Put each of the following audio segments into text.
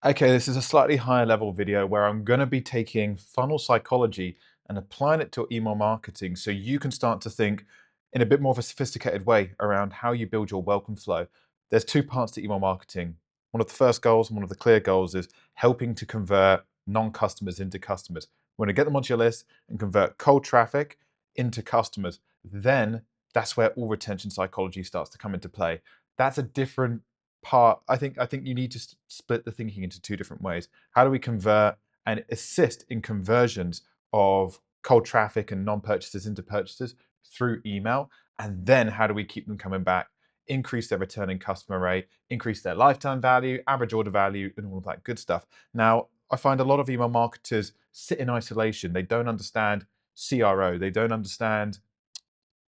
Okay, this is a slightly higher level video where I'm going to be taking funnel psychology and applying it to email marketing so you can start to think in a bit more of a sophisticated way around how you build your welcome flow. There's two parts to email marketing. One of the first goals and one of the clear goals is helping to convert non-customers into customers. We want to get them onto your list and convert cold traffic into customers. Then that's where all retention psychology starts to come into play. That's a different part. I think you need to split the thinking into two different ways. How do we convert and assist in conversions of cold traffic and non-purchases into purchases through email? And then how do we keep them coming back, increase their returning customer rate, increase their lifetime value, average order value, and all of that good stuff. Now, I find a lot of email marketers sit in isolation. They don't understand CRO. They don't understand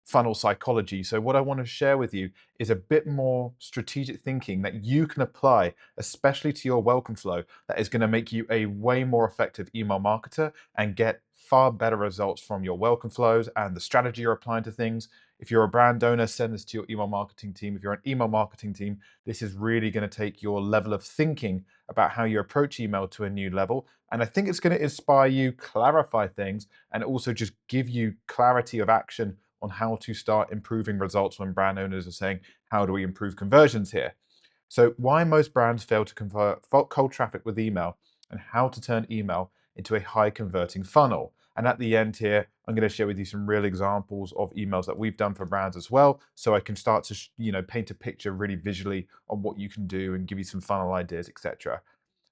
funnel psychology. So what I want to share with you is a bit more strategic thinking that you can apply, especially to your welcome flow, that is going to make you a way more effective email marketer and get far better results from your welcome flows and the strategy you're applying to things. If you're a brand owner, send this to your email marketing team. If you're an email marketing team, this is really going to take your level of thinking about how you approach email to a new level. And I think it's going to inspire you, clarify things, and also just give you clarity of action on how to start improving results when brand owners are saying, how do we improve conversions here? So why most brands fail to convert cold traffic with email and how to turn email into a high converting funnel. And at the end here, I'm going to share with you some real examples of emails that we've done for brands as well. So I can start to, paint a picture really visually on what you can do and give you some funnel ideas, etc.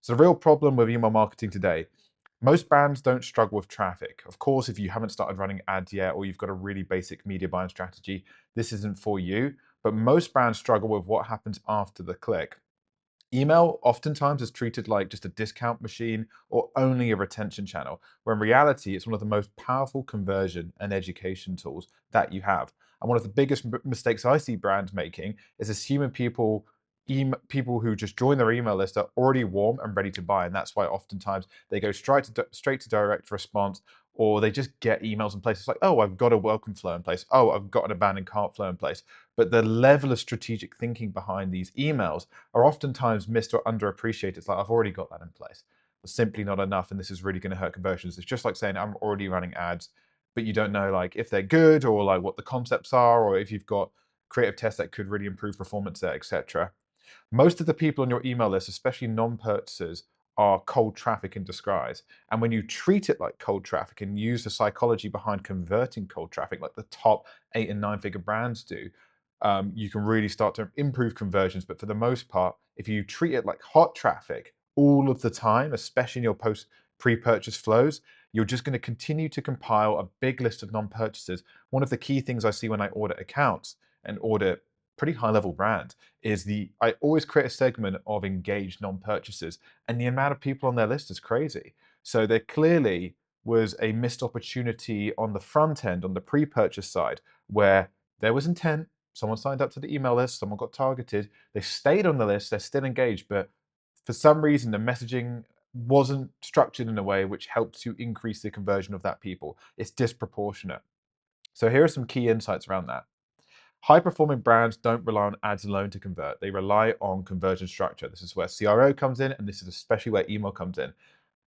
So the real problem with email marketing today, most brands don't struggle with traffic. Of course, if you haven't started running ads yet or you've got a really basic media buying strategy, this isn't for you. But most brands struggle with what happens after the click. Email oftentimes is treated like just a discount machine or only a retention channel, where in reality, it's one of the most powerful conversion and education tools that you have. And one of the biggest mistakes I see brands making is assuming people who just join their email list are already warm and ready to buy. And that's why oftentimes they go straight to direct response, or they just get emails in place. It's like, oh, I've got a welcome flow in place. Oh, I've got an abandoned cart flow in place. But the level of strategic thinking behind these emails are oftentimes missed or underappreciated. It's like, I've already got that in place. It's simply not enough, and this is really going to hurt conversions. It's just like saying, I'm already running ads, but you don't know like if they're good or like what the concepts are, or if you've got creative tests that could really improve performance there, etc. Most of the people on your email list, especially non-purchasers, are cold traffic in disguise. And when you treat it like cold traffic and use the psychology behind converting cold traffic, like the top 8 and 9 figure brands do, you can really start to improve conversions. But for the most part, if you treat it like hot traffic all of the time, especially in your post pre-purchase flows, you're just going to continue to compile a big list of non-purchasers. One of the key things I see when I audit accounts and audit pretty high level brands is I always create a segment of engaged non-purchasers, and the amount of people on their list is crazy. So there clearly was a missed opportunity on the front end, on the pre-purchase side, where there was intent. Someone signed up to the email list, someone got targeted, they stayed on the list, they're still engaged, but for some reason the messaging wasn't structured in a way which helped to increase the conversion of that people. It's disproportionate. So here are some key insights around that. High performing brands don't rely on ads alone to convert. They rely on conversion structure. This is where CRO comes in, and this is especially where email comes in.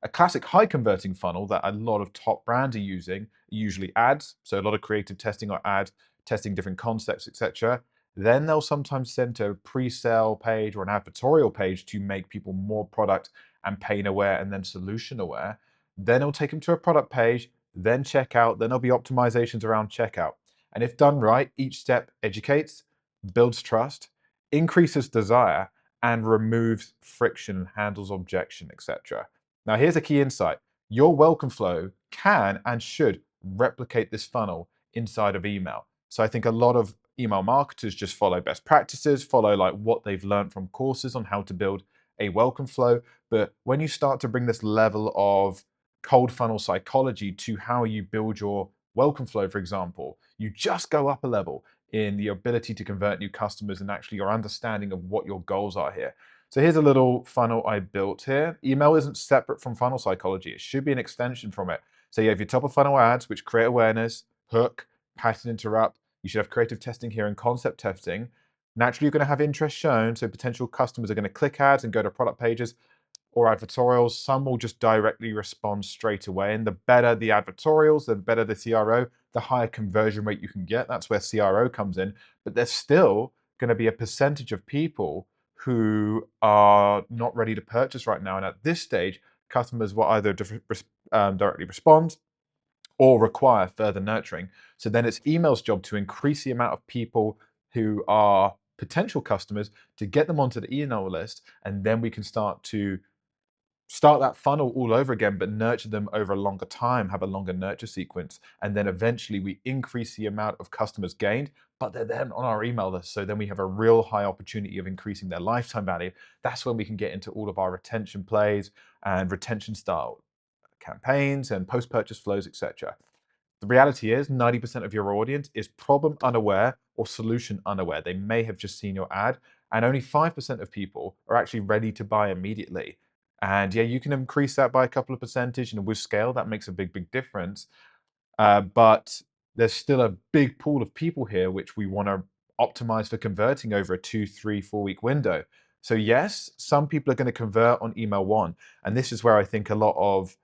A classic high converting funnel that a lot of top brands are using, usually ads. So a lot of creative testing or ad testing different concepts, etc. Then they'll sometimes send to a pre-sale page or an advertorial page to make people more product and pain aware and then solution aware. Then it'll take them to a product page, then checkout, then there'll be optimizations around checkout. And if done right, each step educates, builds trust, increases desire, and removes friction, handles objection, etc. Now, here's a key insight. Your welcome flow can and should replicate this funnel inside of email. So I think a lot of email marketers just follow best practices, follow like what they've learned from courses on how to build a welcome flow. But when you start to bring this level of cold funnel psychology to how you build your welcome flow, for example, you just go up a level in the ability to convert new customers and actually your understanding of what your goals are here. So here's a little funnel I built here. Email isn't separate from funnel psychology. It should be an extension from it. So you have your top of funnel ads, which create awareness, hook, pattern interrupt. You should have creative testing here and concept testing. Naturally, you're going to have interest shown. So potential customers are going to click ads and go to product pages. or advertorials. Some will just directly respond straight away. And the better the advertorials, the better the CRO, the higher conversion rate you can get. That's where CRO comes in. But there's still going to be a percentage of people who are not ready to purchase right now. And at this stage, customers will either directly respond or require further nurturing. So then it's email's job to increase the amount of people who are potential customers to get them onto the email list. And then we can start that funnel all over again, but nurture them over a longer time, have a longer nurture sequence. And then eventually we increase the amount of customers gained, but they're then on our email list. So then we have a real high opportunity of increasing their lifetime value. That's when we can get into all of our retention plays and retention style campaigns and post-purchase flows, etc. The reality is 90% of your audience is problem unaware or solution unaware. They may have just seen your ad, and only 5% of people are actually ready to buy immediately. And yeah, you can increase that by a couple of percentage, and with scale, that makes a big, big difference. But there's still a big pool of people here which we want to optimize for converting over a 2, 3, 4 week window. So yes, some people are going to convert on email one, and this is where I think a lot of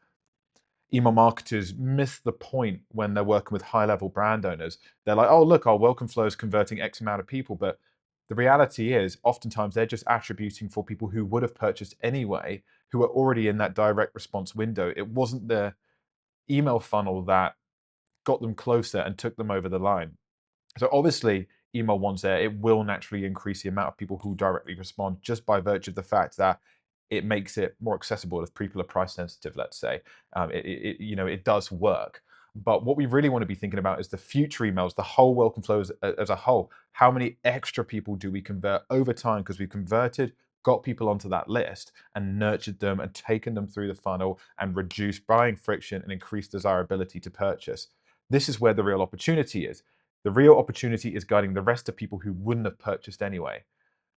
email marketers miss the point when they're working with high level brand owners. They're like, oh, look, our welcome flow is converting X amount of people. But the reality is, oftentimes they're just attributing for people who would have purchased anyway, who are already in that direct response window. It wasn't the email funnel that got them closer and took them over the line. So obviously, email one's there. It will naturally increase the amount of people who directly respond just by virtue of the fact that it makes it more accessible if people are price sensitive, let's say. It does work. But what we really want to be thinking about is the future emails, the whole welcome flow as a whole. How many extra people do we convert over time? Because we converted, got people onto that list and nurtured them and taken them through the funnel and reduced buying friction and increased desirability to purchase. This is where the real opportunity is. The real opportunity is guiding the rest of people who wouldn't have purchased anyway.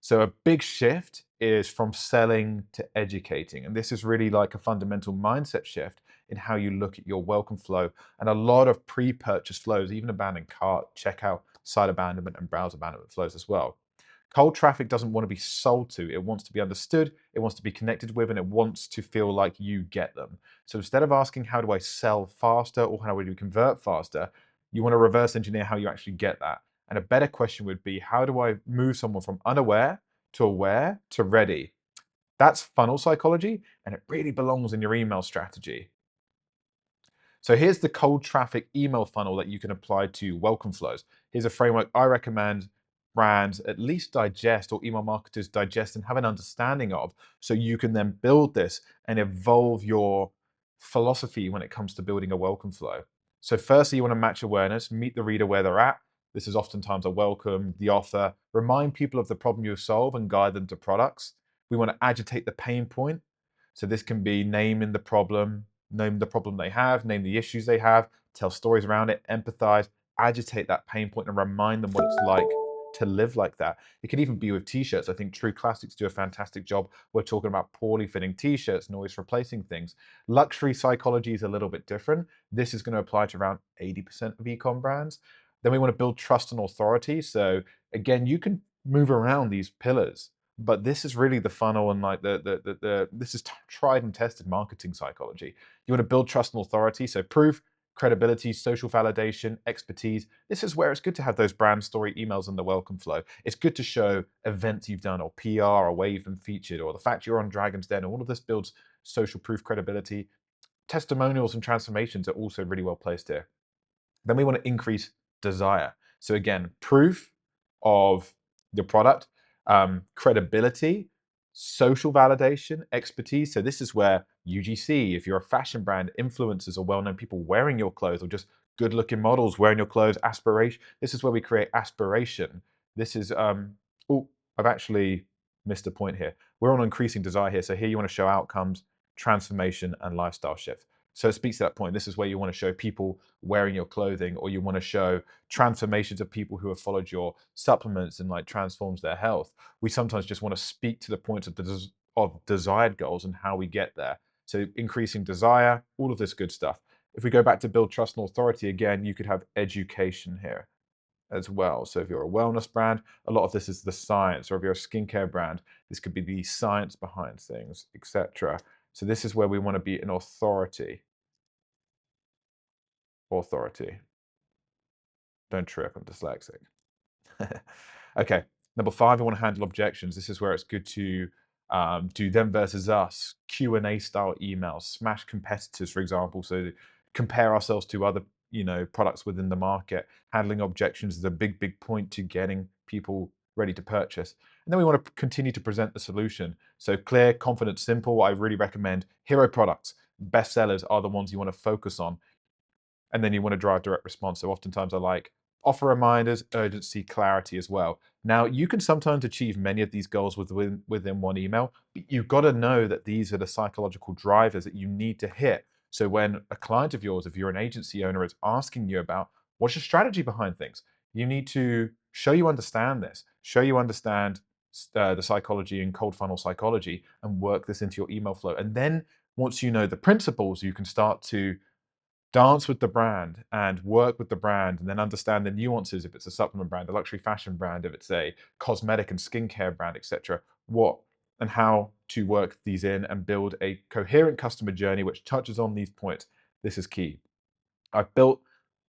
So a big shift is from selling to educating. And this is really like a fundamental mindset shift in how you look at your welcome flow. And a lot of pre-purchase flows, even abandoned cart, checkout, site abandonment, and browser abandonment flows as well. Cold traffic doesn't want to be sold to. It wants to be understood, it wants to be connected with, and it wants to feel like you get them. So instead of asking, how do I sell faster or how do we convert faster, you want to reverse engineer how you actually get that. And a better question would be, how do I move someone from unaware to aware to ready? That's funnel psychology, and it really belongs in your email strategy. So here's the cold traffic email funnel that you can apply to welcome flows. Here's a framework I recommend brands at least digest, or email marketers digest and have an understanding of, so you can then build this and evolve your philosophy when it comes to building a welcome flow. So firstly, you want to match awareness, meet the reader where they're at. This is oftentimes a welcome, the offer, remind people of the problem you solve and guide them to products. We want to agitate the pain point. So this can be naming the problem, name the problem they have, name the issues they have, tell stories around it, empathize, agitate that pain point and remind them what it's like to live like that. It can even be with t-shirts. I think True Classics do a fantastic job. We're talking about poorly fitting t-shirts and always replacing things. Luxury psychology is a little bit different. This is going to apply to around 80% of e-com brands. Then we want to build trust and authority. So again, you can move around these pillars, but this is really the funnel, and like this is tried and tested marketing psychology. You want to build trust and authority, so proof, credibility, social validation, expertise. This is where it's good to have those brand story emails in the welcome flow. It's good to show events you've done or PR or where you've been featured or the fact you're on Dragon's Den. All of this builds social proof, credibility. Testimonials and transformations are also really well placed here. Then we want to increase desire. So again, proof of the product, credibility, social validation, expertise. So this is where UGC, if you're a fashion brand, influencers or well-known people wearing your clothes, or just good-looking models wearing your clothes, aspiration. This is where we create aspiration. This is, oh, I've actually missed a point here. We're on increasing desire here. So here you want to show outcomes, transformation, and lifestyle shift. So it speaks to that point. This is where you want to show people wearing your clothing, or you want to show transformations of people who have followed your supplements and like transforms their health. We sometimes just want to speak to the points of desired goals and how we get there. So increasing desire, all of this good stuff. If we go back to build trust and authority again, you could have education here. as well. So if you're a wellness brand, a lot of this is the science, or if you're a skincare brand, this could be the science behind things, etc. So this is where we want to be an authority. Authority. Don't trip, I'm dyslexic. Okay, number five, I want to handle objections. This is where it's good to do them versus us, Q&A style emails, smash competitors, for example. So compare ourselves to other, products within the market. Handling objections is a big, big point to getting people ready to purchase. And then we want to continue to present the solution. So clear, confident, simple. I really recommend hero products. Best sellers are the ones you want to focus on, and then you want to drive direct response. So oftentimes I like offer reminders, urgency, clarity as well. Now, you can sometimes achieve many of these goals within one email, but you've got to know that these are the psychological drivers that you need to hit. So when a client of yours, if you're an agency owner, is asking you about what's your strategy behind things, you need to show you understand this, show you understand the psychology and cold funnel psychology, and work this into your email flow. And then once you know the principles, you can start to dance with the brand and work with the brand, and then understand the nuances if it's a supplement brand, a luxury fashion brand, if it's a cosmetic and skincare brand, etc. What and how to work these in and build a coherent customer journey which touches on these points. This is key. I've built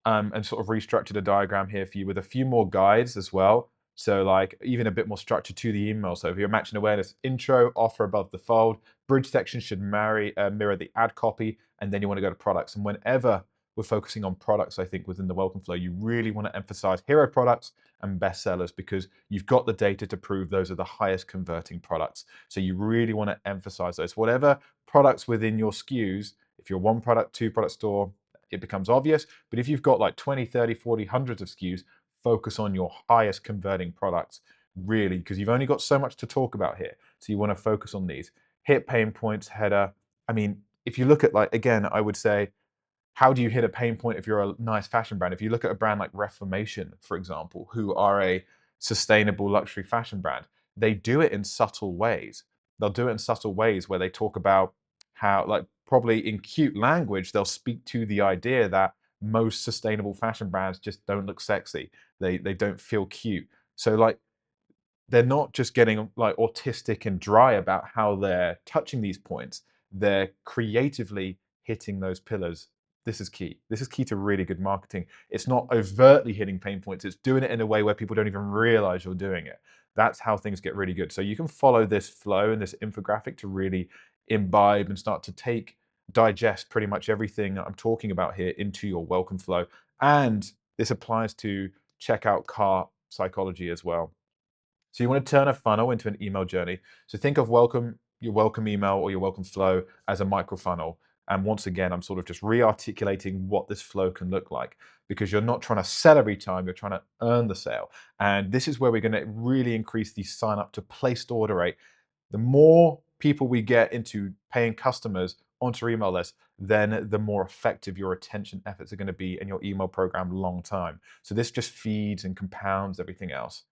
and sort of restructured a diagram here for you with a few more guides as well. So like even a bit more structure to the email. So if you're matching awareness, intro, offer above the fold, bridge section should mirror the ad copy, and then you want to go to products. And whenever we're focusing on products, I think within the welcome flow, you really want to emphasize hero products and best sellers, because you've got the data to prove those are the highest converting products. So you really want to emphasize those. Whatever products within your SKUs, if you're one product, two product store, it becomes obvious. But if you've got like 20, 30, 40, hundreds of SKUs, focus on your highest converting products, really, because you've only got so much to talk about here. So you want to focus on these. Hit pain points, header. I mean, if you look at like, again, I would say, how do you hit a pain point if you're a nice fashion brand? If you look at a brand like Reformation, for example, who are a sustainable luxury fashion brand, they do it in subtle ways. They'll do it in subtle ways where they talk about how, like, probably in cute language, they'll speak to the idea that most sustainable fashion brands just don't look sexy. They don't feel cute. So like they're not just getting like autistic and dry about how they're touching these points. They're creatively hitting those pillars. This is key. This is key to really good marketing. It's not overtly hitting pain points. It's doing it in a way where people don't even realize you're doing it. That's how things get really good. So you can follow this flow and this infographic to really imbibe and start to digest pretty much everything that I'm talking about here into your welcome flow. And this applies to checkout cart psychology as well. So you want to turn a funnel into an email journey. So think of your welcome email or your welcome flow as a micro funnel. And once again, I'm sort of just re-articulating what this flow can look like, because you're not trying to sell every time, you're trying to earn the sale. And this is where we're going to really increase the sign up to placed order rate. The more people we get into paying customers onto your email list, then the more effective your retention efforts are going to be in your email program long time. So this just feeds and compounds everything else.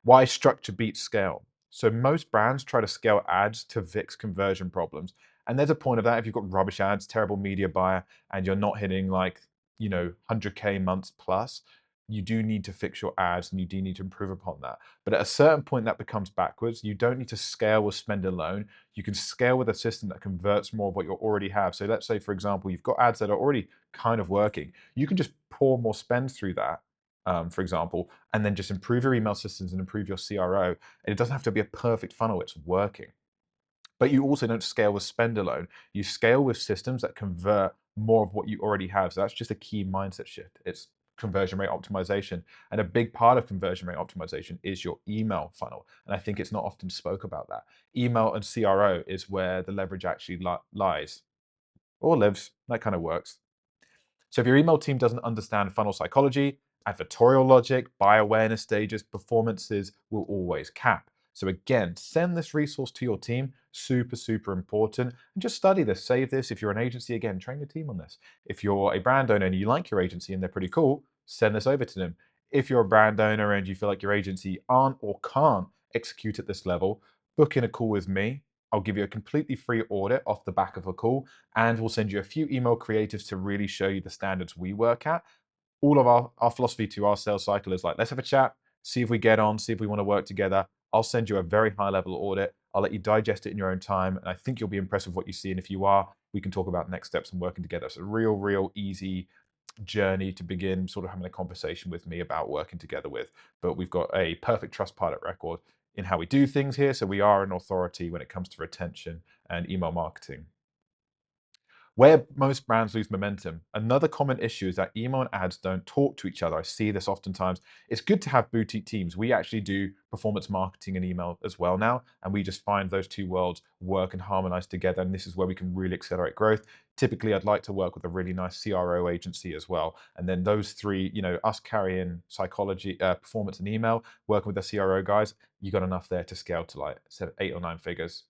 Why structure beats scale? So most brands try to scale ads to fix conversion problems. And there's a point of that. If you've got rubbish ads, terrible media buyer, and you're not hitting like, 100K months plus, you do need to fix your ads and you do need to improve upon that. But at a certain point that becomes backwards. You don't need to scale with spend alone. You can scale with a system that converts more of what you already have. So let's say, for example, you've got ads that are already kind of working. You can just pour more spend through that, for example, and then just improve your email systems and improve your CRO. And it doesn't have to be a perfect funnel, it's working. But you also don't scale with spend alone. You scale with systems that convert more of what you already have. So that's just a key mindset shift. It's conversion rate optimization. And a big part of conversion rate optimization is your email funnel. And I think it's not often spoke about that. Email and CRO is where the leverage actually lies or lives. That kind of works. So if your email team doesn't understand funnel psychology, advertorial logic, buy awareness stages, performances will always cap. So again, send this resource to your team. Super, super important. And just study this, save this. If you're an agency, again, train your team on this. If you're a brand owner and you like your agency and they're pretty cool, send this over to them. If you're a brand owner and you feel like your agency aren't or can't execute at this level, book in a call with me. I'll give you a completely free audit off the back of a call, and we'll send you a few email creatives to really show you the standards we work at. all of our philosophy to our sales cycle is like, let's have a chat, see if we get on, see if we want to work together. I'll send you a very high level audit. I'll let you digest it in your own time. And I think you'll be impressed with what you see. And if you are, we can talk about next steps and working together. It's a real easy journey to begin sort of having a conversation with me about working together with. But we've got a perfect Trustpilot record in how we do things here. So we are an authority when it comes to retention and email marketing. Where most brands lose momentum, another common issue is that email and ads don't talk to each other. I see this oftentimes. It's good to have boutique teams. We actually do performance marketing and email as well now, and we just find those two worlds work and harmonize together. And this is where we can really accelerate growth. Typically, I'd like to work with a really nice CRO agency as well. And then those three, us carrying psychology, performance, and email, working with the CRO guys, you got enough there to scale to like 8 or 9 figures.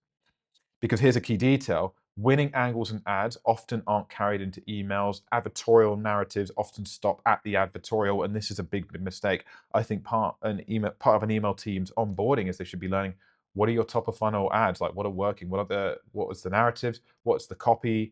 Because here's a key detail: winning angles and ads often aren't carried into emails. Advertorial narratives often stop at the advertorial, and this is a big mistake. I think part of an email team's onboarding is they should be learning what are your top of funnel ads, like what are working, what was the narratives, what's the copy,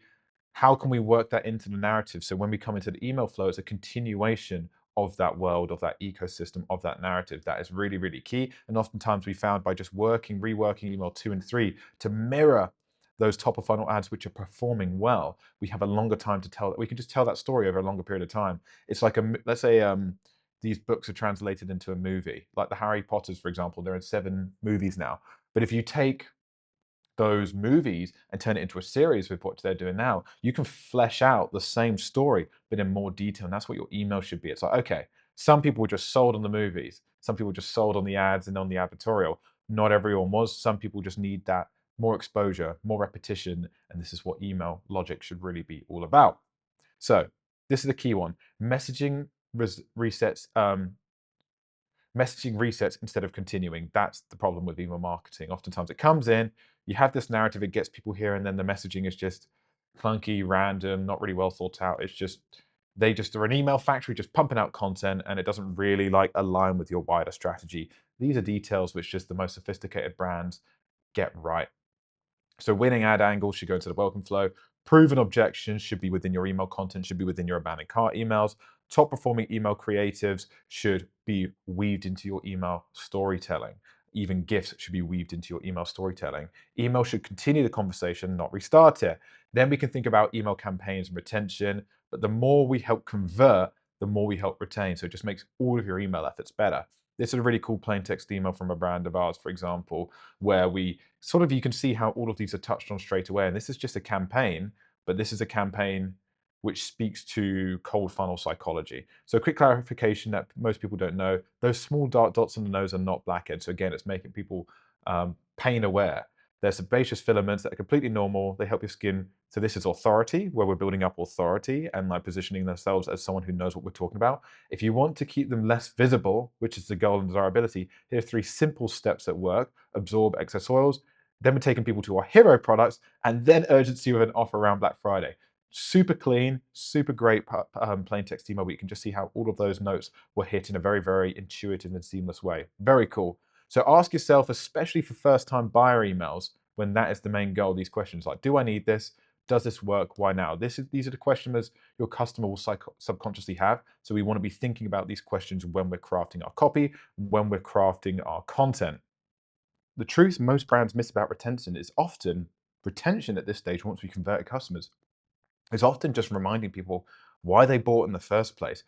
how can we work that into the narrative? So when we come into the email flow, it's a continuation of that world, of that ecosystem, of that narrative. That is really key. And oftentimes we found by just reworking email 2 and 3 to mirror those top of funnel ads which are performing well, we have a longer time to tell. We can just tell that story over a longer period of time. It's like let's say these books are translated into a movie, like the Harry Potters, for example. They're in 7 movies now. But if you take those movies and turn it into a series with what they're doing now, you can flesh out the same story, but in more detail. And that's what your email should be. It's like, okay, some people were just sold on the movies. Some people just sold on the ads and on the advertorial. Not everyone was. Some people just need that more exposure, more repetition. And this is what email logic should really be all about. So this is the key one. Messaging resets instead of continuing. That's the problem with email marketing. Oftentimes it comes in, you have this narrative, it gets people here, and then the messaging is just clunky, random, not really well thought out. It's just, they just are an email factory just pumping out content, and it doesn't really like align with your wider strategy. These are details which just the most sophisticated brands get right. So winning ad angles should go into the welcome flow. Proven objections should be within your email content, should be within your abandoned cart emails. Top performing email creatives should be weaved into your email storytelling. Even GIFs should be weaved into your email storytelling. Email should continue the conversation, not restart it. Then we can think about email campaigns and retention. But the more we help convert, the more we help retain. So it just makes all of your email efforts better. This is a really cool plain text email from a brand of ours, for example, where we sort of, you can see how all of these are touched on straight away. And this is just a campaign, but this is a campaign which speaks to cold funnel psychology. So quick clarification that most people don't know, those small dark dots on the nose are not blackheads. So again, it's making people pain aware. They're sebaceous filaments that are completely normal. They help your skin. So this is authority, where we're building up authority and like positioning themselves as someone who knows what we're talking about. If you want to keep them less visible, which is the goal and desirability, here are 3 simple steps that work: absorb excess oils, then we're taking people to our hero products, and then urgency with an offer around Black Friday. Super clean, super great plain text email where you can just see how all of those notes were hit in a very intuitive and seamless way. Very cool. So ask yourself, especially for first-time buyer emails, when that is the main goal, these questions like, do I need this? Does this work? Why now? These are the questions your customer will subconsciously have. So we want to be thinking about these questions when we're crafting our copy, when we're crafting our content. The truth most brands miss about retention is often retention at this stage, once we convert customers, is often just reminding people why they bought in the first place.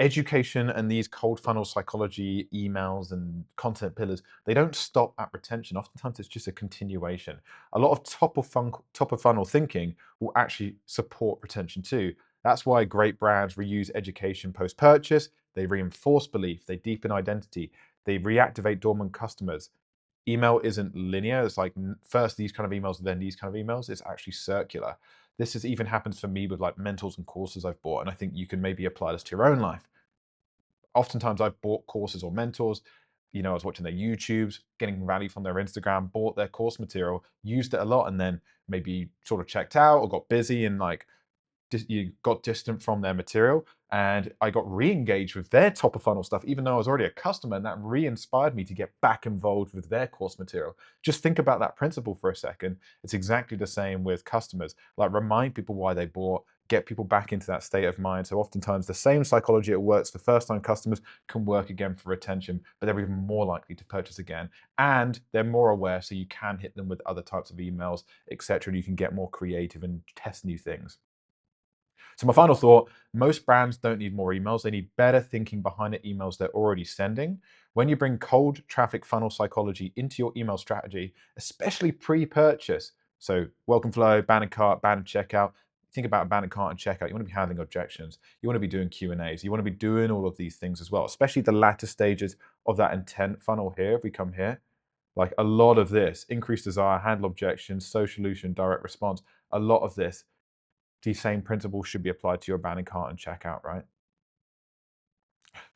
Education and these cold funnel psychology emails and content pillars, they don't stop at retention. Oftentimes it's just a continuation. A lot of top of funnel thinking will actually support retention too. That's why great brands reuse education post purchase. They reinforce belief, they deepen identity, they reactivate dormant customers. Email isn't linear. It's like first these kind of emails, then these kind of emails. It's actually circular. This has even happens for me with like mentors and courses I've bought, and I think you can maybe apply this to your own life. Oftentimes I've bought courses or mentors, I was watching their YouTubes, getting value from their Instagram, bought their course material, used it a lot, and then maybe sort of checked out or got busy and like you got distant from their material, and I got re-engaged with their top of funnel stuff, even though I was already a customer, and that re-inspired me to get back involved with their course material. Just think about that principle for a second. It's exactly the same with customers. Like, remind people why they bought, get people back into that state of mind. So oftentimes the same psychology that works for first-time customers can work again for retention, but they're even more likely to purchase again. And they're more aware, so you can hit them with other types of emails, etc. And you can get more creative and test new things. So my final thought, most brands don't need more emails. They need better thinking behind the emails they're already sending. When you bring cold traffic funnel psychology into your email strategy, especially pre-purchase, so welcome flow, abandoned cart, abandoned checkout, think about abandoned cart and checkout. You want to be handling objections. You want to be doing Q&As. You want to be doing all of these things as well, especially the latter stages of that intent funnel here. If we come here, like a lot of this, increased desire, handle objections, social solution, direct response, a lot of this, these same principles should be applied to your abandoned cart and checkout, right?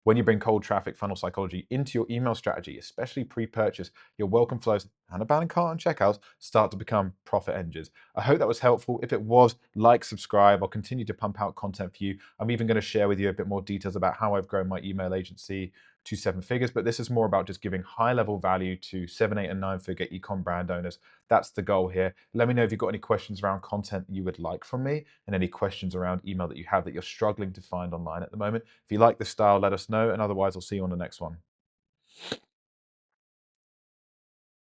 When you bring cold traffic funnel psychology into your email strategy, especially pre-purchase, your welcome flows and abandoned cart and checkouts start to become profit engines. I hope that was helpful. If it was, like, subscribe. I'll continue to pump out content for you. I'm even going to share with you a bit more details about how I've grown my email agency to 7 figures, but this is more about just giving high level value to 7, 8, and 9 figure ecom brand owners. That's the goal here. Let me know if you've got any questions around content you would like from me and any questions around email that you have that you're struggling to find online at the moment. If you like the style, let us know. And otherwise, I'll see you on the next one.